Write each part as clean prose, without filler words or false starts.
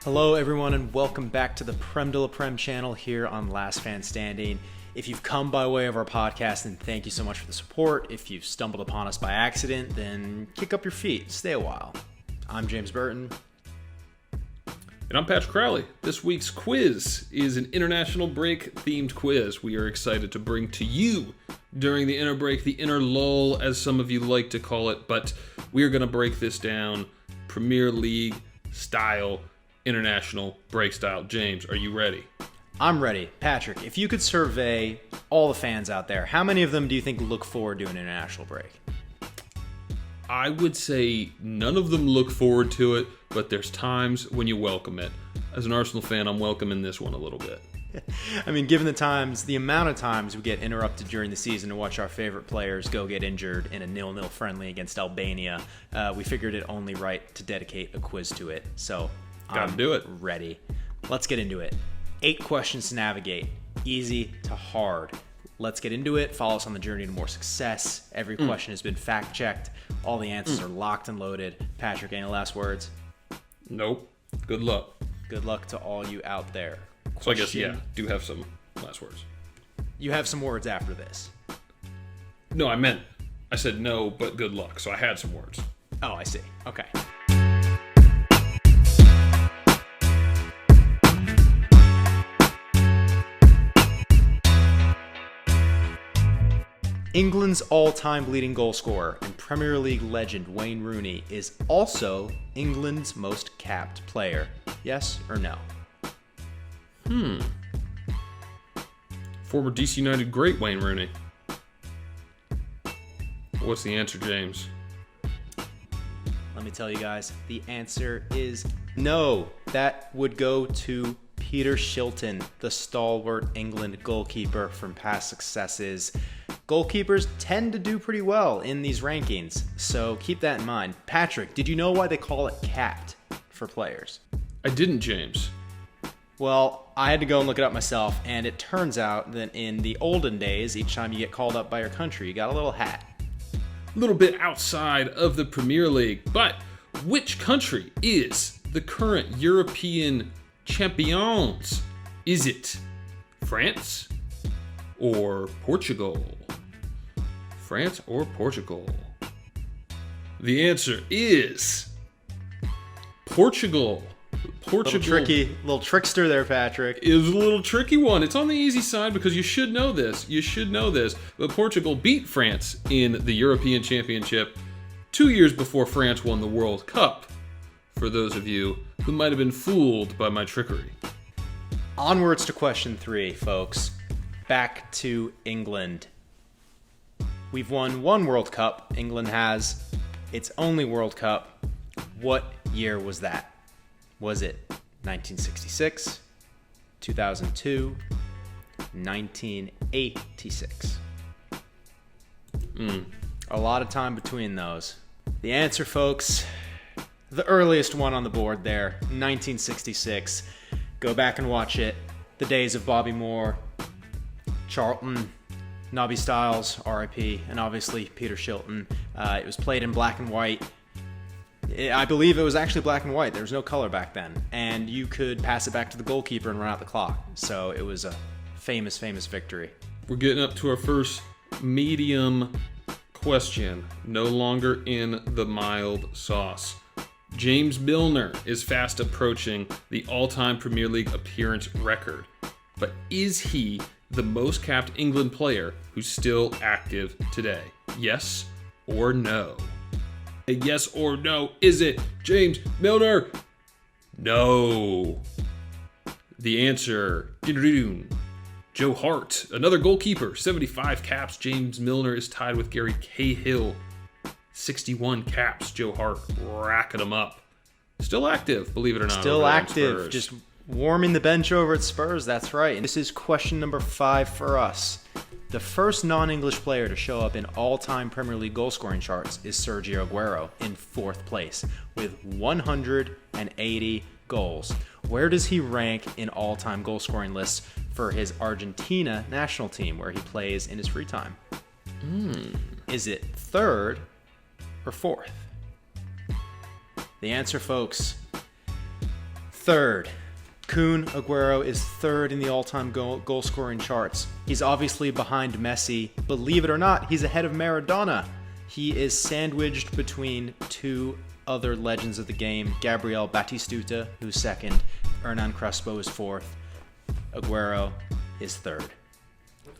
Hello everyone and welcome back to the Prem de la Prem channel here on Last Fan Standing. If you've come by way of our podcast, then thank you so much for the support. If you've stumbled upon us by accident, then kick up your feet, stay a while. I'm James Burton. And I'm Patrick Crowley. This week's quiz is an international break themed quiz we are excited to bring to you during the inner break, the inner lull, as some of you like to call it. But we are going to break this down Premier League style, international break style. James, are you ready? I'm ready. Patrick, if you could survey all the fans out there, how many of them do you think look forward to an international break? I would say none of them look forward to it, but there's times when you welcome it. As an Arsenal fan, I'm welcoming this one a little bit. I mean, given the amount of times we get interrupted during the season to watch our favorite players go get injured in a 0-0 friendly against Albania, we figured it only right to dedicate a quiz to it. So Gotta do it. Ready. Let's get into it. 8 questions to navigate. Easy to hard. Let's get into it. Follow us on the journey to more success. Every question has been fact-checked. All the answers are locked and loaded. Patrick, any last words? Nope. Good luck. Good luck to all you out there. So I guess, do have some last words. You have some words after this. No, I said no, but good luck. So I had some words. Oh, I see. Okay. England's all-time leading goal scorer and Premier League legend Wayne Rooney is also England's most capped player. Yes or no? Former DC United great Wayne Rooney. What's the answer, James? Let me tell you guys, the answer is no. That would go to Peter Shilton, the stalwart England goalkeeper from past successes. Goalkeepers tend to do pretty well in these rankings, so keep that in mind. Patrick, did you know why they call it capped for players? I didn't, James. Well, I had to go and look it up myself, and it turns out that in the olden days, each time you get called up by your country, you got a little hat. A little bit outside of the Premier League, but which country is the current European champions? Is it France or Portugal? France or Portugal? The answer is Portugal. Little trickster there, Patrick. It was a little tricky one. It's on the easy side because you should know this. But Portugal beat France in the European Championship 2 years before France won the World Cup, for those of you who might have been fooled by my trickery. Onwards to question 3, folks. Back to England. We've won one World Cup. England has its only World Cup. What year was that? Was it 1966, 2002, 1986? A lot of time between those. The answer, folks, the earliest one on the board there, 1966. Go back and watch it. The days of Bobby Moore, Charlton, Nobby Stiles, RIP, and obviously Peter Shilton. It was played in black and white. I believe it was actually black and white. There was no color back then. And you could pass it back to the goalkeeper and run out the clock. So it was a famous, famous victory. We're getting up to our first medium question. No longer in the mild sauce. James Milner is fast approaching the all-time Premier League appearance record. But is he the most capped England player who's still active today? Yes or no? A yes or no, is it James Milner? No. The answer, Joe Hart, another goalkeeper, 75 caps. James Milner is tied with Gary Cahill, 61 caps. Joe Hart racking them up. Still active, believe it or not. Still active, just warming the bench over at Spurs, that's right. And this is question number 5 for us. The first non-English player to show up in all-time Premier League goal-scoring charts is Sergio Aguero in 4th place with 180 goals. Where does he rank in all-time goal-scoring lists for his Argentina national team, where he plays in his free time? Is it 3rd or 4th? The answer, folks, Third, Kun Aguero is third in the all-time goal scoring charts. He's obviously behind Messi. Believe it or not, he's ahead of Maradona. He is sandwiched between two other legends of the game, Gabriel Batistuta, who's second, Hernan Crespo is fourth, Aguero is third.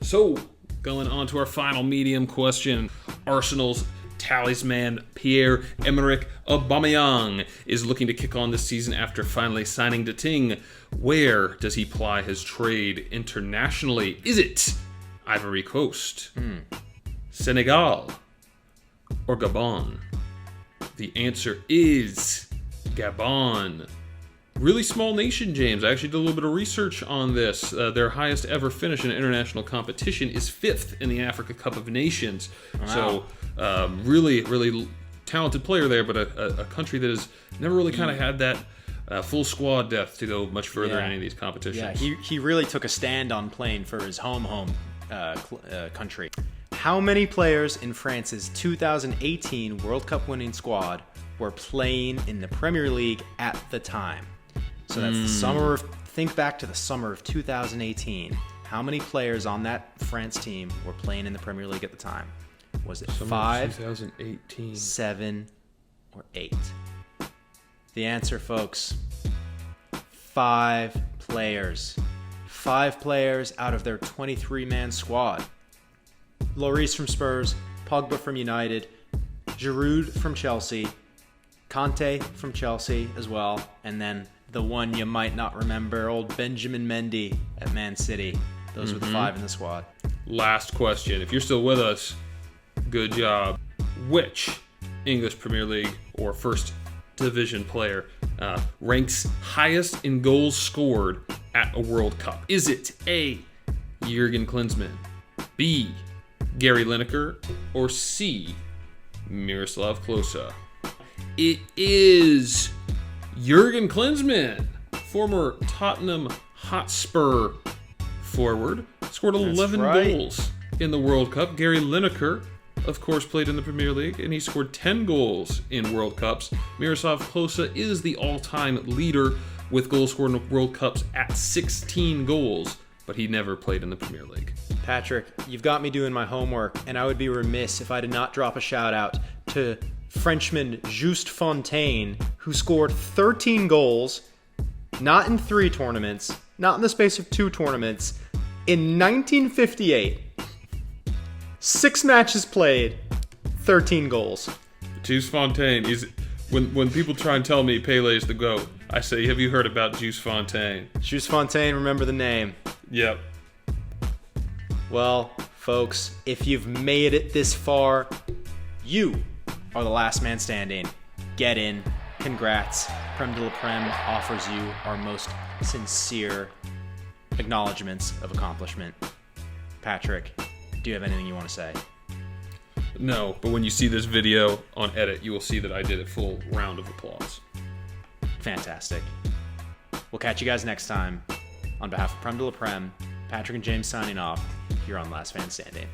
So, going on to our final medium question. Arsenal's talisman Pierre-Emerick Aubameyang is looking to kick on this season after finally signing to Ting. Where does he ply his trade internationally? Is it Ivory Coast, Senegal, or Gabon? The answer is Gabon. Really small nation, James. I actually did a little bit of research on this. Their highest ever finish in international competition is 5th in the Africa Cup of Nations. Wow. So, really talented player there, but a country that has never really kind of had that full squad depth to go much further in any of these competitions. Yeah, he really took a stand on playing for his home country. How many players in France's 2018 World Cup winning squad were playing in the Premier League at the time? So that's the summer of, think back to the summer of 2018. How many players on that France team were playing in the Premier League at the time? Was it Summer 5, 2018. 7, or 8? The answer, folks, 5 players. 5 players out of their 23-man squad. Lloris from Spurs, Pogba from United, Giroud from Chelsea, Conte from Chelsea as well, and then the one you might not remember, old Benjamin Mendy at Man City. Those were the 5 in the squad. Last question. If you're still with us, good job. Which English Premier League or First Division player ranks highest in goals scored at a World Cup? Is it A, Jurgen Klinsmann, B, Gary Lineker, or C, Miroslav Klose? It is Jurgen Klinsmann, former Tottenham Hotspur forward, scored 11 goals in the World Cup. Gary Lineker, of course, played in the Premier League, and he scored 10 goals in World Cups. Miroslav Klose is the all-time leader with goals scored in World Cups at 16 goals, but he never played in the Premier League. Patrick, you've got me doing my homework, and I would be remiss if I did not drop a shout-out to Frenchman Just Fontaine, who scored 13 goals, not in 3 tournaments, not in the space of 2 tournaments, in 1958. 6 matches played, 13 goals. Just Fontaine is when people try and tell me Pele is the GOAT, I say, have you heard about Just Fontaine? Just Fontaine, remember the name. Yep. Well, folks, if you've made it this far, you are the last man standing. Get in. Congrats. Prem de la Prem offers you our most sincere acknowledgments of accomplishment. Patrick, do you have anything you want to say? No, but when you see this video on edit, you will see that I did a full round of applause. Fantastic. We'll catch you guys next time. On behalf of Prem de la Prem, Patrick and James signing off here on Last Man Standing.